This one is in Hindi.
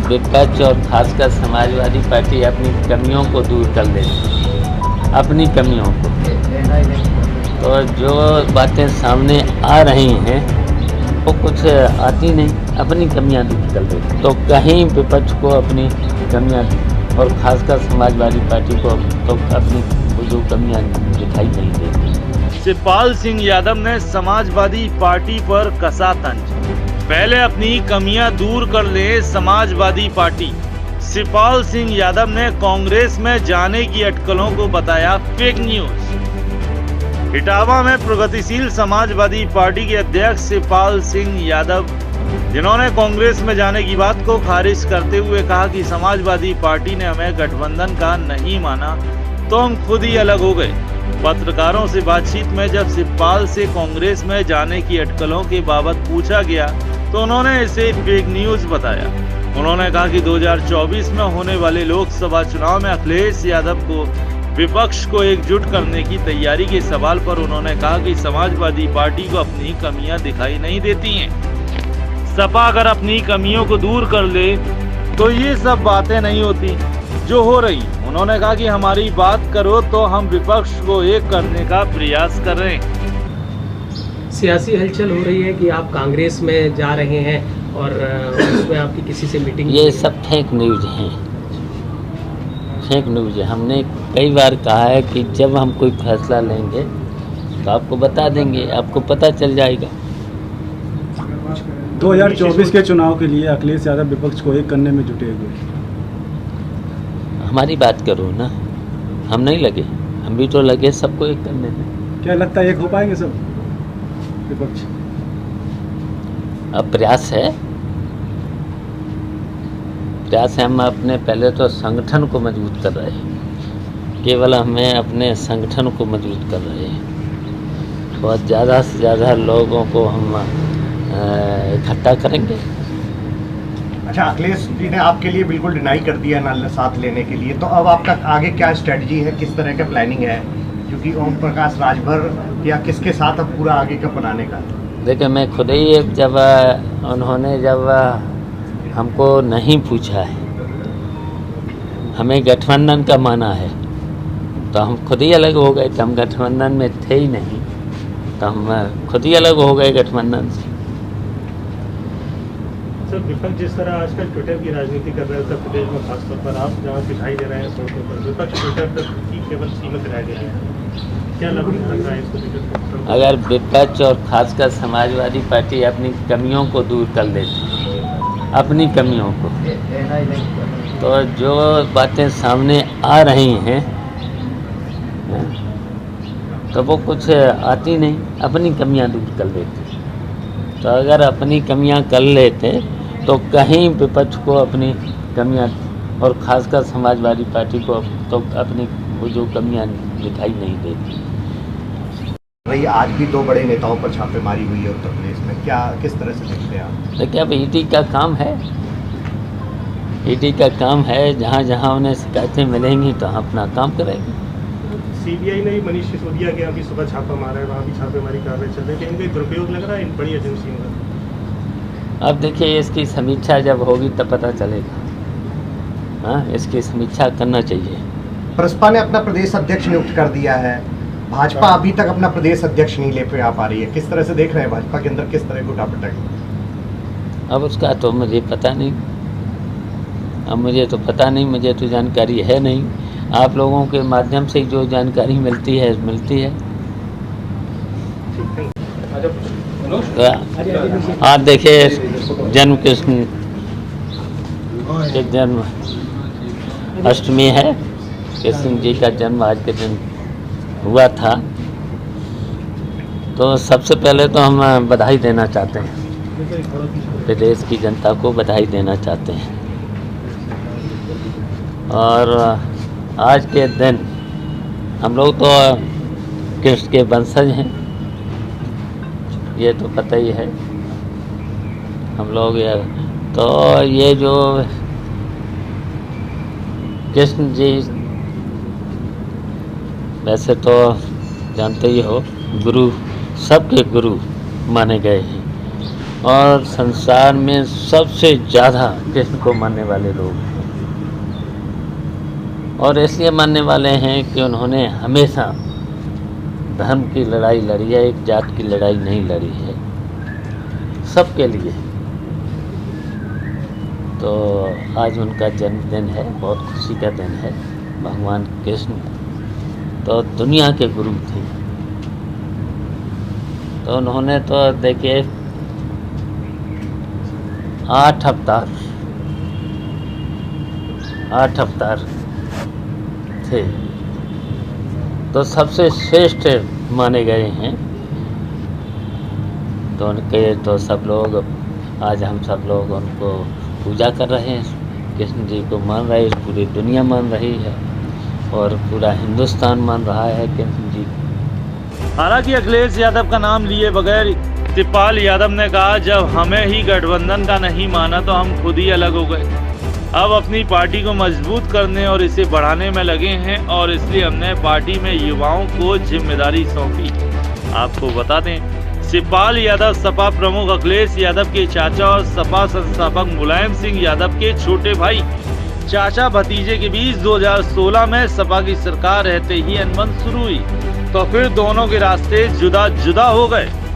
विपक्ष और खासकर समाजवादी पार्टी अपनी कमियों को दूर कर लेती, अपनी कमियों को, तो जो बातें सामने आ रही हैं वो कुछ आती नहीं, अपनी कमियां दूर कर लेती। तो कहीं विपक्ष को अपनी कमियां और खासकर समाजवादी पार्टी को तो अपनी जो कमियां दिखाई नहीं देती। शिवपाल सिंह यादव ने समाजवादी पार्टी पर कसा तंज, पहले अपनी कमियां दूर कर ले समाजवादी पार्टी। शिवपाल सिंह यादव ने कांग्रेस में जाने की अटकलों को बताया फेक न्यूज। इटावा में प्रगतिशील समाजवादी पार्टी के अध्यक्ष शिवपाल सिंह यादव, जिन्होंने कांग्रेस में जाने की बात को खारिज करते हुए कहा कि समाजवादी पार्टी ने हमें गठबंधन का नहीं माना तो हम खुद ही अलग हो गए। पत्रकारों से बातचीत में जब शिवपाल से कांग्रेस में जाने की अटकलों के बाबत पूछा गया तो उन्होंने इसे फेक न्यूज बताया। उन्होंने कहा कि 2024 में होने वाले लोकसभा चुनाव में अखिलेश यादव को विपक्ष को एकजुट करने की तैयारी के सवाल पर उन्होंने कहा कि समाजवादी पार्टी को अपनी कमियां दिखाई नहीं देती हैं। सपा अगर अपनी कमियों को दूर कर ले तो ये सब बातें नहीं होती जो हो रही। उन्होंने कहा कि हमारी बात करो तो हम विपक्ष को एक करने का प्रयास कर रहे हैं। सियासी हलचल हो रही है कि आप कांग्रेस में जा रहे हैं और उसमें आपकी किसी से मीटिंग। ये सब फेक न्यूज हैं, फेक न्यूज है। हमने कई बार कहा है कि जब हम कोई फैसला लेंगे तो आपको बता देंगे, आपको पता चल जाएगा। 2024 के चुनाव के लिए अखिलेश यादव विपक्ष को एक करने में जुटे हुए। हमारी बात करो ना, हम नहीं लगे, हम भी तो लगे सबको एक करने में। क्या लगता है एक हो पाएंगे सब विपक्ष? अब प्रयास है, हम अपने पहले तो संगठन को मजबूत कर रहे हैं, केवल हमें अपने संगठन को मजबूत कर रहे हैं। बहुत ज़्यादा से ज़्यादा लोगों को हम इकट्ठा करेंगे। अच्छा, अखिलेश जी ने आपके लिए बिल्कुल डिनाई कर दिया ना साथ लेने के लिए, तो अब आपका आगे क्या स्ट्रेटजी है, किस तरह का प्लानिंग है? क्योंकि ओम प्रकाश राजभर या किसके साथ अब पूरा आगे का बनाने का? देखिए, मैं खुद ही जब हमको नहीं पूछा है, हमें गठबंधन का माना है, तो हम खुद ही अलग हो गए। तो हम गठबंधन में थे ही नहीं, तो हम खुद ही अलग हो गए गठबंधन से। सर, विपक्ष जिस तरह आजकल ट्विटर की राजनीति कर रहे हैं उत्तर प्रदेश में, खासतौर पर आप जहाँ दिखाई दे रहे हैं सड़कों पर, विपक्ष ट्विटर तक की केवल सीमित रह गया है। क्या लग रहा है इसको? अगर विपक्ष और खासकर समाजवादी पार्टी अपनी कमियों को दूर कर लेती, अपनी कमियों को, तो जो बातें सामने आ रही हैं तो वो कुछ आती नहीं, अपनी कमियां दूर कर लेती। तो अगर अपनी कमियां कर लेते तो कहीं विपक्ष को अपनी कमियां और खासकर समाजवादी पार्टी को तो अपनी वो जो कमियां दिखाई नहीं देती। भाई, आज भी 2 बड़े नेताओं पर छापेमारी हुई है उत्तर प्रदेश में, क्या किस तरह से देखते हैं आप? देखिए, अब ईडी का काम है, ईडी का काम है। जहाँ जहाँ उन्हें शिकायतें मिलेंगी तो हम अपना काम करेंगे। सीबीआई ने मनीष सिसोदिया के यहाँ भी सुबह छापा मारा है, वहाँ भी छापेमारी कार्रवाई चल रही है। इनका दुरुपयोग लग रहा है इन बड़ी एजेंसियों का? अब देखिए, इसकी समीक्षा जब होगी तब पता चलेगा। हाँ, इसकी समीक्षा करना चाहिए। बसपा ने अपना प्रदेश अध्यक्ष नियुक्त कर दिया है, भाजपा अभी तक अपना प्रदेश अध्यक्ष नहीं ले पा रही है। किस तरह से देख रहे हैं भाजपा के अंदर किस तरह की उठापटक? अब उसका तो मुझे पता नहीं, मुझे तो जानकारी है नहीं। आप लोगों के माध्यम से जो जानकारी मिलती है। आज देखिए, कृष्ण के जन्म अष्टमी है, कृष्ण जी का जन्म आज के दिन हुआ था। तो सबसे पहले तो हम बधाई देना चाहते हैं, प्रदेश की जनता को बधाई देना चाहते हैं। और आज के दिन हम लोग तो कृष्ण के वंशज हैं, ये तो पता ही है हम लोग। तो ये जो कृष्ण जी वैसे तो जानते ही हो, गुरु, सबके गुरु माने गए हैं। और संसार में सबसे ज़्यादा कृष्ण को मानने वाले लोग हैं। और इसलिए मानने वाले हैं कि उन्होंने हमेशा धर्म की लड़ाई लड़ी है, एक जात की लड़ाई नहीं लड़ी है, सबके लिए। तो आज उनका जन्मदिन है, बहुत खुशी का दिन है। भगवान कृष्ण तो दुनिया के गुरु थे, तो उन्होंने तो देखिए 8 अवतार थे, तो सबसे श्रेष्ठ माने गए हैं। तो उनके तो सब लोग, आज हम सब लोग उनको पूजा कर रहे हैं, कृष्ण जी को मान रहे हैं, पूरी दुनिया मान रही है और पूरा हिंदुस्तान मान रहा है कृष्ण जी। हालांकि अखिलेश यादव का नाम लिए बगैर शिवपाल यादव ने कहा, जब हमें ही गठबंधन का नहीं माना तो हम खुद ही अलग हो गए। अब अपनी पार्टी को मजबूत करने और इसे बढ़ाने में लगे हैं और इसलिए हमने पार्टी में युवाओं को जिम्मेदारी सौंपी। आपको बता दें, शिवपाल यादव सपा प्रमुख अखिलेश यादव के चाचा और सपा संस्थापक मुलायम सिंह यादव के छोटे भाई, चाचा भतीजे के बीच 2016 में सपा की सरकार रहते ही अनबन शुरू हुई, तो फिर दोनों के रास्ते जुदा जुदा हो गए।